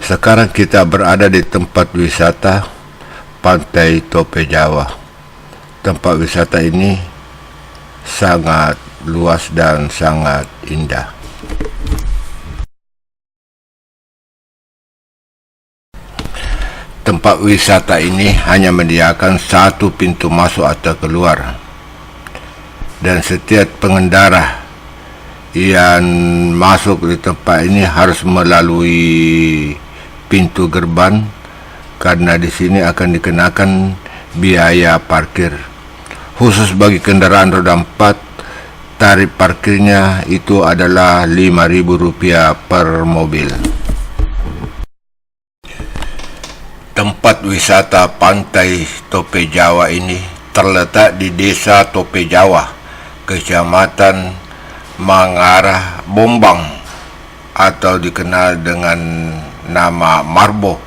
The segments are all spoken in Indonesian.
Sekarang kita berada di tempat wisata Pantai Tope Jawa. Tempat wisata ini sangat luas dan sangat indah. Tempat wisata ini hanya menyediakan satu pintu masuk atau keluar, dan setiap pengendara yang masuk di tempat ini harus melalui pintu gerbang, karena di sini akan dikenakan biaya parkir. Khusus bagi kendaraan roda 4, tarif parkirnya itu adalah Rp5.000 per mobil. Tempat wisata Pantai Tope Jawa ini terletak di Desa Tope Jawa, Kecamatan Mangara Bombang, atau dikenal dengan nama Marbo,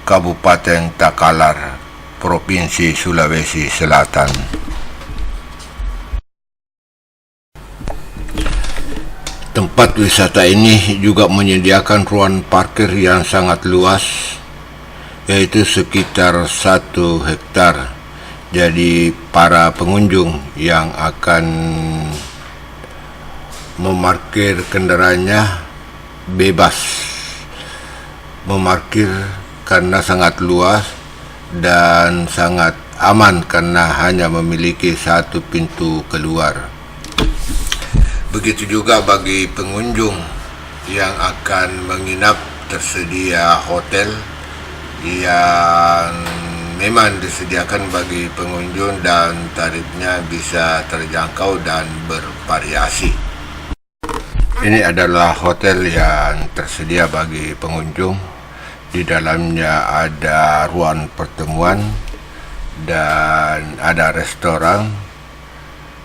Kabupaten Takalar, Provinsi Sulawesi Selatan. Tempat wisata ini juga menyediakan ruang parkir yang sangat luas, yaitu sekitar 1 hektar. Jadi para pengunjung yang akan memarkir kendaraannya bebas memarkir karena sangat luas dan sangat aman karena hanya memiliki 1 pintu keluar. Begitu juga bagi pengunjung yang akan menginap, tersedia hotel yang memang disediakan bagi pengunjung dan tarifnya bisa terjangkau dan bervariasi. Ini adalah hotel yang tersedia bagi pengunjung. Di dalamnya ada ruang pertemuan dan ada restoran,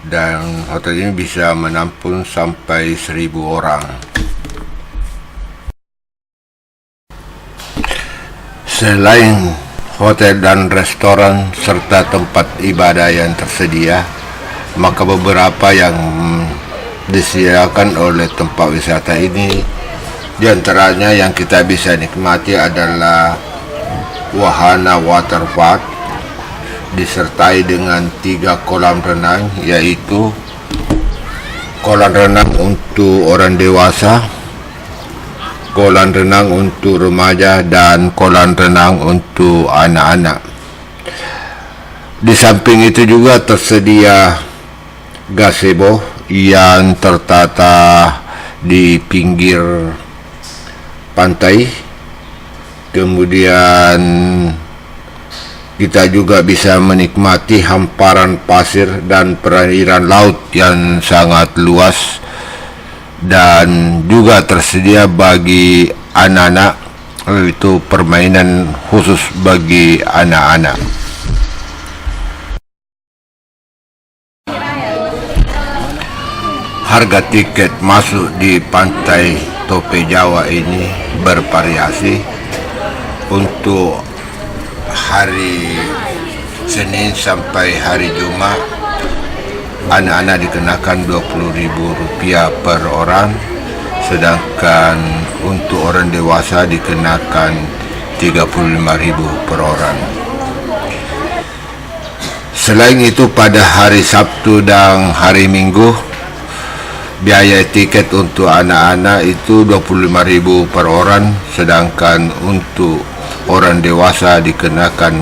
dan hotel ini bisa menampung sampai 1.000 orang. Selain hotel dan restoran serta tempat ibadah yang tersedia, maka beberapa yang disediakan oleh tempat wisata ini, di antaranya yang kita bisa nikmati adalah wahana waterpark disertai dengan 3 kolam renang, yaitu kolam renang untuk orang dewasa, kolam renang untuk remaja, dan kolam renang untuk anak-anak. Di samping itu juga tersedia gazebo yang tertata di pinggir pantai. Kemudian kita juga bisa menikmati hamparan pasir dan perairan laut yang sangat luas, dan juga tersedia bagi anak-anak, yaitu permainan khusus bagi anak-anak. Harga tiket masuk di Pantai Tope Jawa ini bervariasi. Untuk hari Senin sampai hari Jumat, anak-anak dikenakan Rp20.000 per orang, sedangkan untuk orang dewasa dikenakan Rp35.000 per orang. Selain itu, pada hari Sabtu dan hari Minggu, biaya tiket untuk anak-anak itu Rp25.000 per orang, sedangkan untuk orang dewasa dikenakan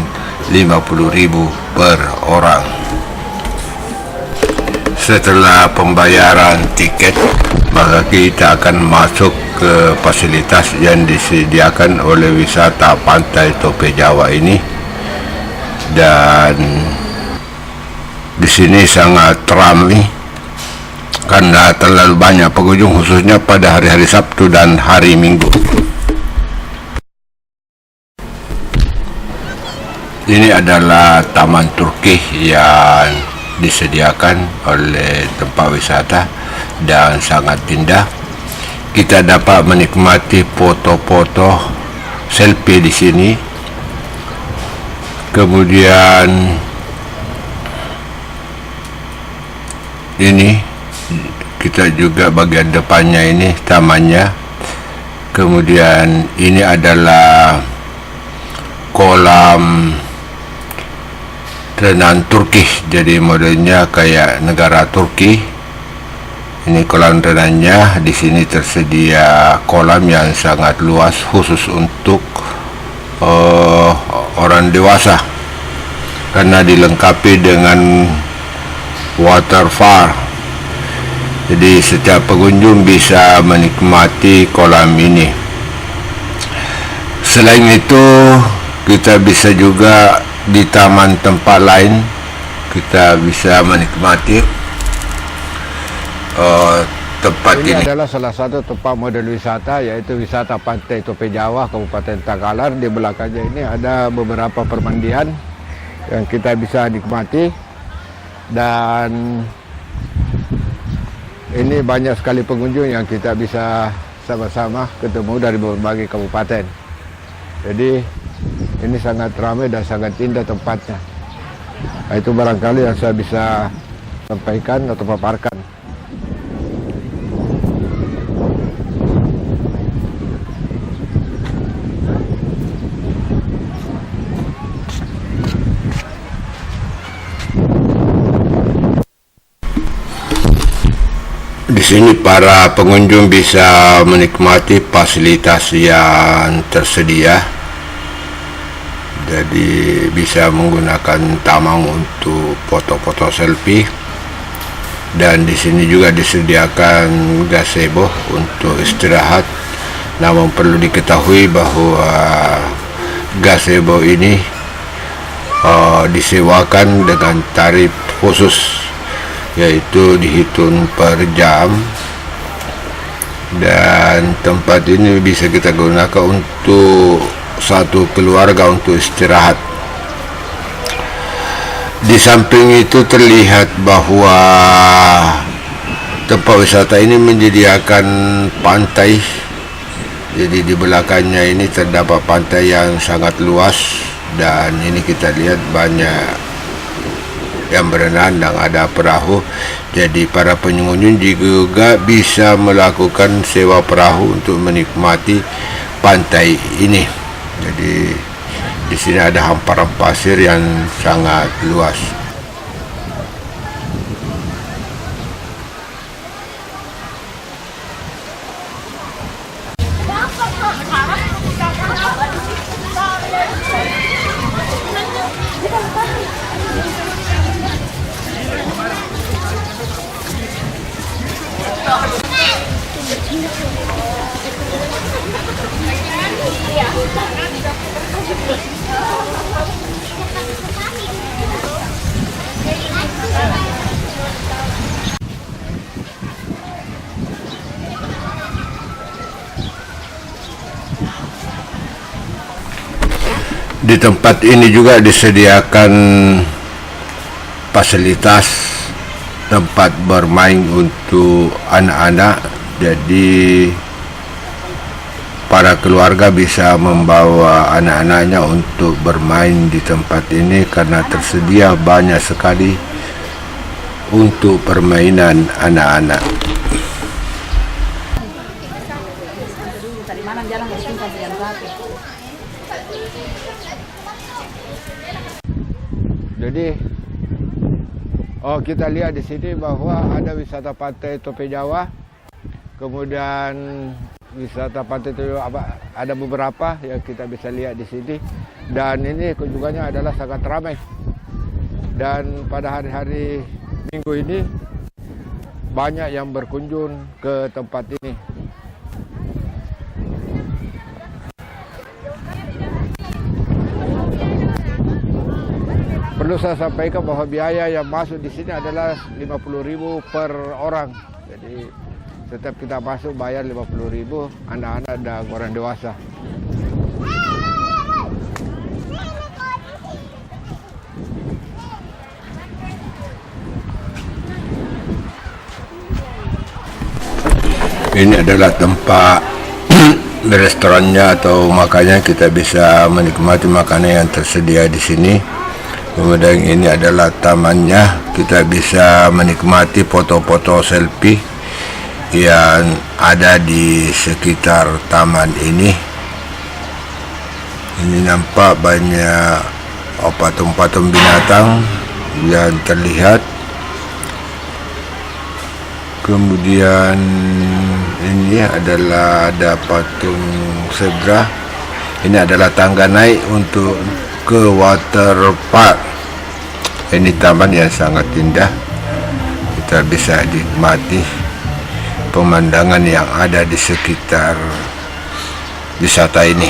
Rp50.000 per orang. Setelah pembayaran tiket, maka kita akan masuk ke fasilitas yang disediakan oleh wisata Pantai Tope Jawa ini, dan di sini sangat ramai karena terlalu banyak pengunjung, khususnya pada hari-hari Sabtu dan hari Minggu. Ini adalah Taman Turki yang disediakan oleh tempat wisata dan sangat indah. Kita dapat menikmati foto-foto selfie di sini. Kemudian ini kita juga bagian depannya ini tamannya. Kemudian ini adalah kolam renang Turki, jadi modelnya kayak negara Turki. Ini kolam renangnya. Di sini tersedia kolam yang sangat luas khusus untuk orang dewasa karena dilengkapi dengan waterfall. Jadi setiap pengunjung bisa menikmati kolam ini. Selain itu, kita bisa juga di taman tempat lain kita bisa menikmati tempat ini. Ini adalah salah satu tempat model wisata, yaitu wisata Pantai Tope Jawa, Kabupaten Takalar. Di belakangnya ini ada beberapa permandian yang kita bisa nikmati, dan ini banyak sekali pengunjung yang kita bisa sama-sama ketemu dari berbagai kabupaten. Jadi ini sangat ramai dan sangat indah tempatnya. Nah, itu barangkali yang saya bisa sampaikan atau paparkan. Di sini para pengunjung bisa menikmati fasilitas yang tersedia. Jadi bisa menggunakan tamang untuk foto-foto selfie, dan di sini juga disediakan gazebo untuk istirahat. Namun perlu diketahui bahwa gazebo ini disewakan dengan tarif khusus, yaitu dihitung per jam, dan tempat ini bisa kita gunakan untuk satu keluarga untuk istirahat. Di samping itu terlihat bahwa tempat wisata ini menyediakan pantai. Jadi di belakangnya ini terdapat pantai yang sangat luas, dan ini kita lihat banyak yang berenang dan ada perahu. Jadi para pengunjung juga bisa melakukan sewa perahu untuk menikmati pantai ini. Jadi di sini ada hamparan pasir yang sangat luas. Di tempat ini juga disediakan fasilitas tempat bermain untuk anak-anak. Jadi para keluarga bisa membawa anak-anaknya untuk bermain di tempat ini karena tersedia banyak sekali untuk permainan anak-anak. Jadi kita lihat di sini bahwa ada wisata Pantai Tope Jawa, kemudian wisata Pantai Tope Jawa ada beberapa yang kita bisa lihat di sini, dan ini kunjungannya adalah sangat ramai. Dan pada hari-hari Minggu ini banyak yang berkunjung ke tempat ini. Perlu saya sampaikan bahwa biaya yang masuk di sini adalah 50.000 per orang. Jadi setiap kita masuk bayar 50.000, anak-anak dan orang dewasa. Ini adalah tempat restorannya atau makannya, kita bisa menikmati makanan yang tersedia di sini. Kemudian ini adalah tamannya, kita bisa menikmati foto-foto selfie yang ada di sekitar taman ini. Ini nampak banyak patung-patung binatang yang terlihat. Kemudian ini adalah ada patung zebra. Ini adalah tangga naik untuk ke water park. Ini taman yang sangat indah. Kita bisa nikmati pemandangan yang ada di sekitar wisata ini.